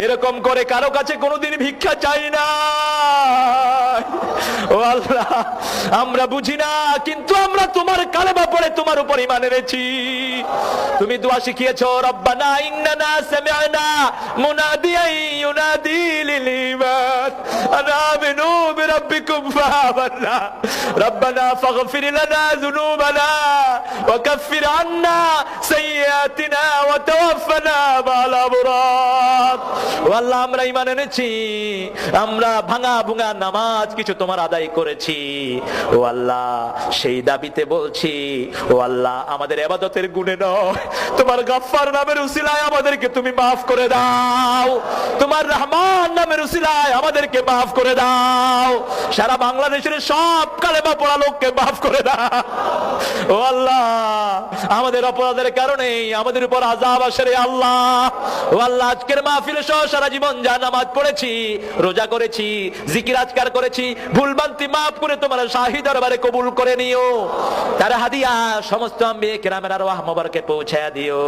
এরকম করে কারো কাছে কোনোদিন ভিক্ষা চাই না। ও আল্লাহ, আমরা বুঝি না, কিন্তু আমরা তোমার কালেমা পড়ে তোমার উপর ঈমান এনেছি। তুমি দোয়া শিখিয়েছো, রব্বানা ইন্নানা সামি'না মুনাদিয়ান ইউনাদি লিল ঈমান আন আমিনু বিরাব্বিকুম ফাআমান্না রব্বানা ফাগফির লানা যুনুবানা ওয়া কাফির আন্না সাইয়্যাতিনা ওয়া তাওয়াফানা মা'আল আবরার। ও আল্লাহ, আমরা ঈমান এনেছি, আমরা ভাঙা ভুঙা নামাজ কিছু তোমার আদায় করেছি। ও আল্লাহ, সেই দাবিতে বলছি, ও আল্লাহ, আমাদের ইবাদতের গুণে নয়, তোমার গফফার নামের উসিলায় আমাদেরকে তুমি মাফ করে দাও, তোমার রহমান নামের উসিলায় আমাদেরকে মাফ করে দাও, সারা বাংলাদেশের সব কালেমা পড়া লোককে মাফ করে দাও। ও আল্লাহ, আমাদের অপরাধের কারণে আমাদের উপর আযাব আসে রে আল্লাহ। ও আল্লাহ, আজকের মাহফিলে সহ সারা জীবন যা নামাজ পড়েছি, রোজা করেছি, জিকির আজকার করেছি, ভুলভ্রান্তি মাফ করে তোমার শাহী দরবারে কবুল করে নিও। তার হাদিয়া সমস্ত আম্বিয়া কিরামের আরওয়াহ মোবারকে পৌঁছায়া দিও।